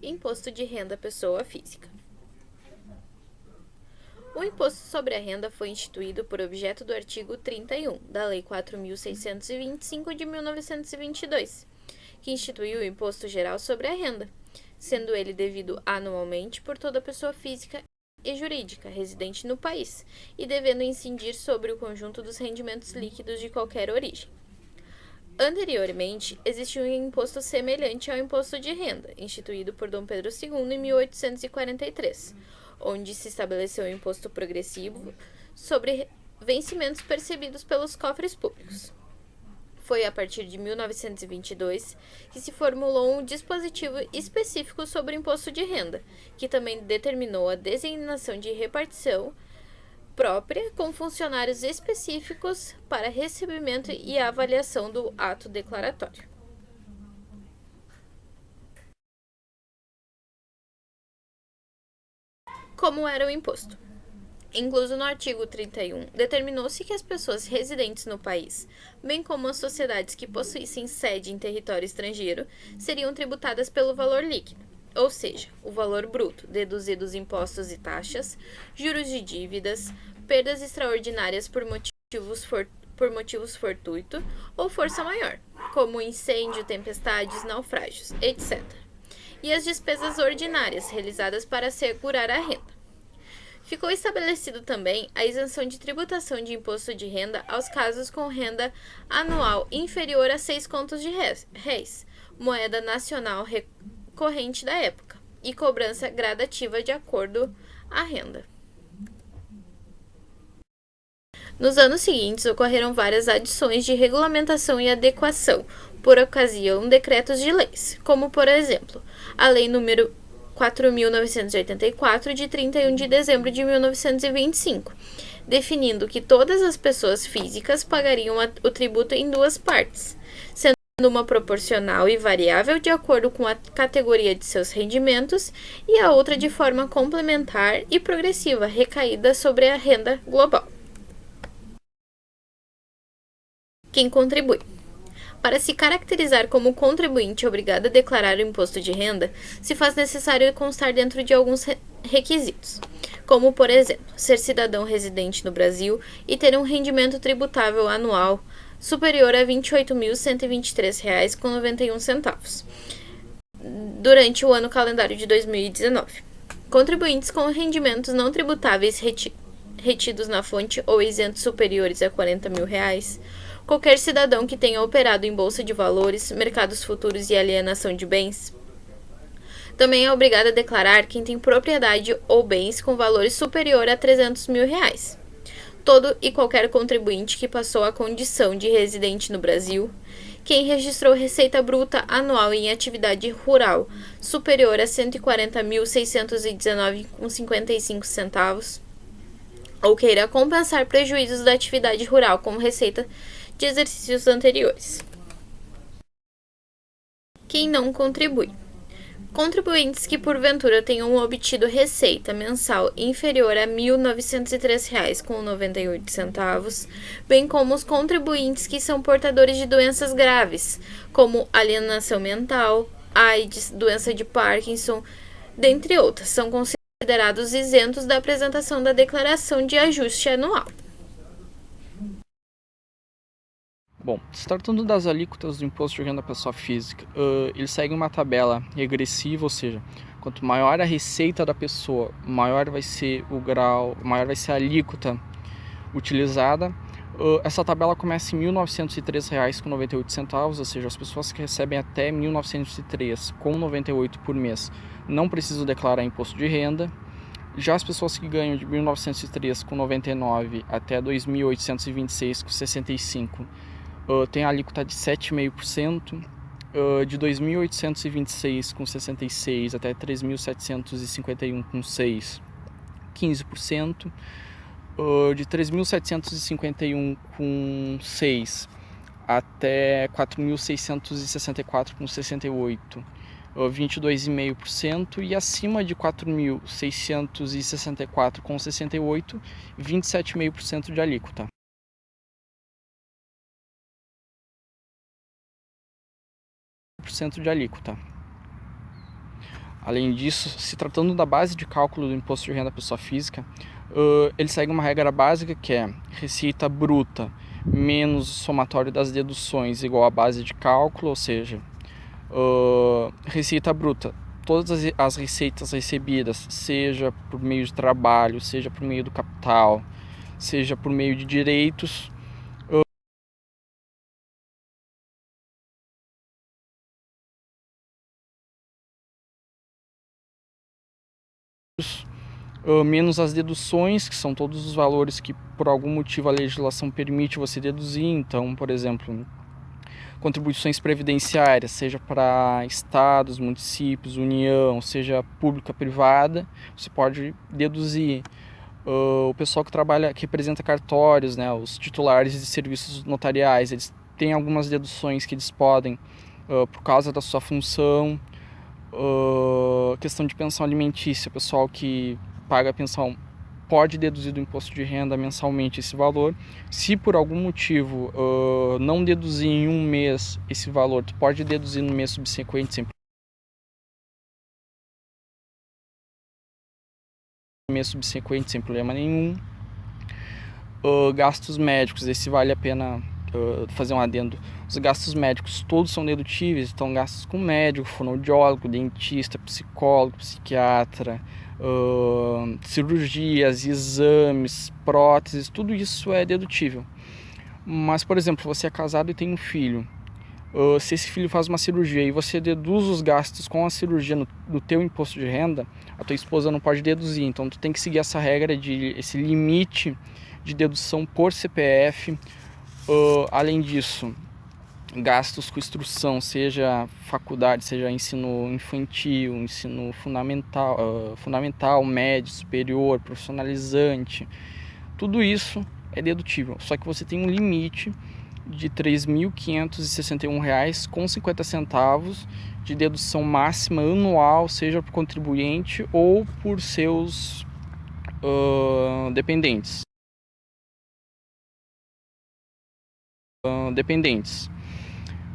Imposto de renda à pessoa física. O Imposto sobre a Renda foi instituído por objeto do artigo 31 da Lei 4.625 de 1922, que instituiu o Imposto Geral sobre a Renda, sendo ele devido anualmente por toda pessoa física e jurídica residente no país e devendo incidir sobre o conjunto dos rendimentos líquidos de qualquer origem. Anteriormente, existia um imposto semelhante ao Imposto de Renda, instituído por Dom Pedro II em 1843, onde se estabeleceu um imposto progressivo sobre vencimentos percebidos pelos cofres públicos. Foi a partir de 1922 que se formulou um dispositivo específico sobre o imposto de renda, que também determinou a designação de repartição própria com funcionários específicos para recebimento e avaliação do ato declaratório. Como era o imposto? Incluso no artigo 31, determinou-se que as pessoas residentes no país, bem como as sociedades que possuíssem sede em território estrangeiro, seriam tributadas pelo valor líquido, ou seja, o valor bruto, deduzidos impostos e taxas, juros de dívidas, perdas extraordinárias por motivos fortuito ou força maior, como incêndio, tempestades, naufrágios, etc. E as despesas ordinárias realizadas para assegurar a renda. Ficou estabelecido também a isenção de tributação de imposto de renda aos casos com renda anual inferior a 6 contos de réis, moeda nacional recorrente da época, e cobrança gradativa de acordo à renda. Nos anos seguintes, ocorreram várias adições de regulamentação e adequação, por ocasião de decretos de leis, como, por exemplo, a Lei nº 4.984, de 31 de dezembro de 1925, definindo que todas as pessoas físicas pagariam o tributo em duas partes, sendo uma proporcional e variável de acordo com a categoria de seus rendimentos e a outra de forma complementar e progressiva, recaída sobre a renda global. Quem contribui? Para se caracterizar como contribuinte obrigado a declarar o imposto de renda, se faz necessário constar dentro de alguns requisitos, como, por exemplo, ser cidadão residente no Brasil e ter um rendimento tributável anual superior a R$ 28.123,91 durante o ano calendário de 2019. Contribuintes com rendimentos não tributáveis retidos na fonte ou isentos superiores a R$ 40 mil, qualquer cidadão que tenha operado em bolsa de valores, mercados futuros e alienação de bens. Também é obrigado a declarar quem tem propriedade ou bens com valores superior a R$ 300 mil. Todo e qualquer contribuinte que passou a condição de residente no Brasil, quem registrou receita bruta anual em atividade rural superior a R$ 140.619,55, ou queira compensar prejuízos da atividade rural com receita de exercícios anteriores. Quem não contribui? Contribuintes que porventura tenham obtido receita mensal inferior a R$ 1.903,98, bem como os contribuintes que são portadores de doenças graves, como alienação mental, AIDS, doença de Parkinson, dentre outras, são considerados isentos da apresentação da declaração de ajuste anual. Bom, se tratando das alíquotas do imposto de renda à pessoa física, ele segue uma tabela regressiva, ou seja, quanto maior a receita da pessoa, maior vai ser o grau, maior vai ser a alíquota utilizada. Essa tabela começa em R$ 1.903,98, ou seja, as pessoas que recebem até R$ 1.903,98 por mês não precisam declarar imposto de renda. Já as pessoas que ganham de R$ 1.903,99 até R$ 2.826,65 tem a alíquota de 7,5%, de 2.826,66 até 3.751,6, 15%, de 3.751,6 até 4.664,68, 22,5%, e acima de 4.664,68, 27,5% de alíquota. De alíquota. Além disso, se tratando da base de cálculo do imposto de renda da pessoa física, ele segue uma regra básica que é receita bruta menos o somatório das deduções igual à base de cálculo, ou seja, receita bruta, todas as receitas recebidas, seja por meio de trabalho, seja por meio do capital, seja por meio de direitos, menos as deduções, que são todos os valores que por algum motivo a legislação permite você deduzir. Então, por exemplo, contribuições previdenciárias, seja para estados, municípios, União, seja pública, privada, você pode deduzir. O pessoal que trabalha, que representa cartórios, né, os titulares de serviços notariais, eles têm algumas deduções que eles podem, por causa da sua função. Questão de pensão alimentícia, o pessoal que paga a pensão pode deduzir do imposto de renda mensalmente esse valor. Se por algum motivo não deduzir em um mês esse valor, tu pode deduzir no mês subsequente sem problema nenhum. Gastos médicos, esse vale a pena fazer um adendo. Os gastos médicos todos são dedutíveis, então gastos com médico, fonoaudiólogo, dentista, psicólogo, psiquiatra, cirurgias, exames, próteses, tudo isso é dedutível. Mas, por exemplo, você é casado e tem um filho. Se esse filho faz uma cirurgia e você deduz os gastos com a cirurgia do teu imposto de renda, a tua esposa não pode deduzir. Então, tu tem que seguir essa regra, esse limite de dedução por CPF. Além disso, gastos com instrução, seja faculdade, seja ensino infantil, ensino fundamental, médio, superior, profissionalizante, tudo isso é dedutível. Só que você tem um limite de R$ 3.561,50 de dedução máxima anual, seja por contribuinte ou por seus dependentes.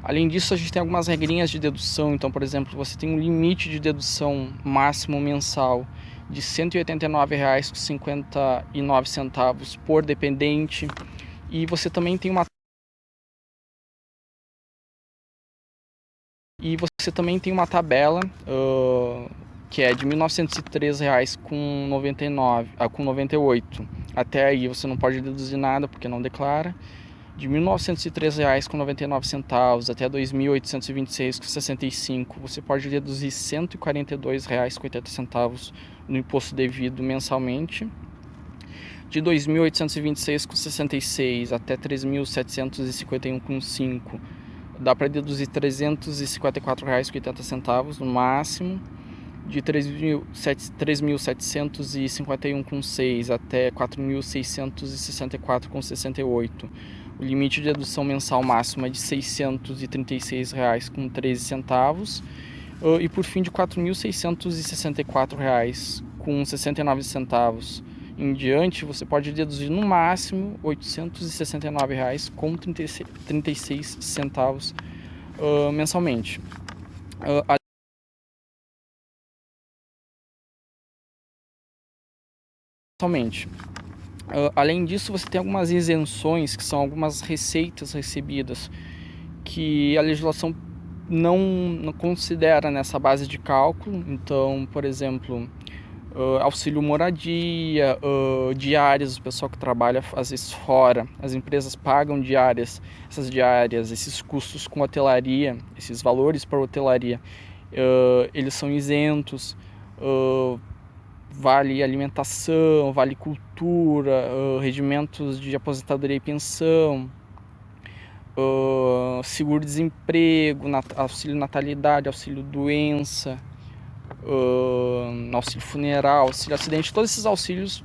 Além disso, a gente tem algumas regrinhas de dedução. Então, por exemplo, você tem um limite de dedução máximo mensal de R$ 189,59 por dependente. E você também tem uma tabela que é de R$ 1.903,98. Até aí você não pode deduzir nada porque não declara. De R$ 1.903,99 até R$ 2.826,65, você pode deduzir R$ 142,80 no imposto devido mensalmente. De R$ 2.826,66 até R$ 3.751,5, dá para deduzir R$ 354,80 no máximo. De R$ 3.751,6 até R$ 4.664,68. O limite de dedução mensal máximo é de R$ 636,13. E por fim, de R$ 4.664,69 em diante, você pode deduzir no máximo R$ 869,36 mensalmente. Além disso, você tem algumas isenções, que são algumas receitas recebidas que a legislação não considera nessa base de cálculo. Então, por exemplo, auxílio moradia, diárias, o pessoal que trabalha às vezes fora, as empresas pagam diárias, essas diárias, esses custos com hotelaria, esses valores para hotelaria, eles são isentos. Vale alimentação, vale cultura, regimentos de aposentadoria e pensão, seguro-desemprego, auxílio natalidade, auxílio doença, auxílio funeral, auxílio acidente. Todos esses auxílios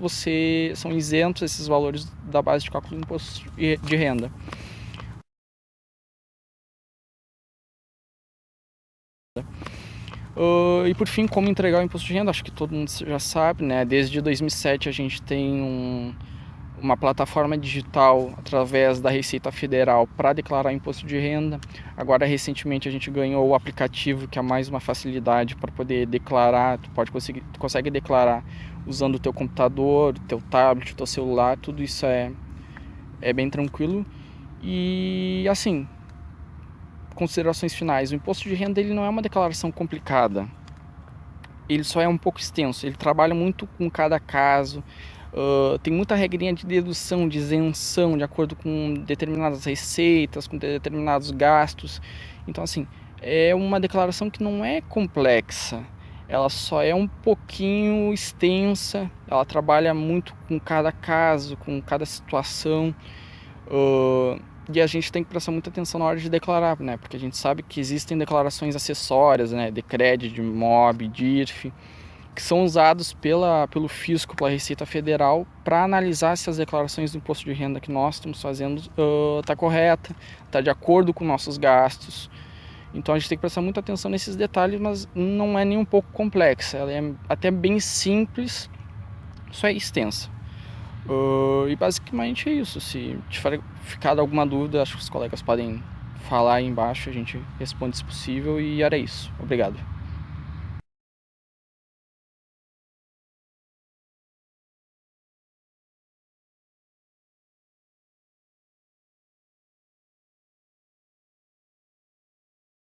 são isentos, esses valores da base de cálculo do imposto de renda. E por fim, como entregar o imposto de renda, acho que todo mundo já sabe, né? Desde 2007 a gente tem uma plataforma digital através da Receita Federal para declarar imposto de renda. Agora, recentemente, a gente ganhou o aplicativo, que é mais uma facilidade para poder declarar. Tu consegue declarar usando o teu computador, o teu tablet, o teu celular, tudo isso é bem tranquilo. E assim, considerações finais. O imposto de renda ele não é uma declaração complicada. Ele só é um pouco extenso. Ele trabalha muito com cada caso. Tem muita regrinha de dedução, de isenção, de acordo com determinadas receitas, com determinados gastos. Então, assim, é uma declaração que não é complexa. Ela só é um pouquinho extensa. Ela trabalha muito com cada caso, com cada situação. E a gente tem que prestar muita atenção na hora de declarar, né? Porque a gente sabe que existem declarações acessórias, né? Decred, de MOB, DIRF, que são usados pelo fisco, pela Receita Federal, para analisar se as declarações do imposto de renda que nós estamos fazendo está correta, está de acordo com nossos gastos. Então a gente tem que prestar muita atenção nesses detalhes, mas não é nem um pouco complexa. Ela é até bem simples, só é extensa. E basicamente é isso. Se tiver ficado alguma dúvida, acho que os colegas podem falar aí embaixo, a gente responde se possível, e era isso. Obrigado.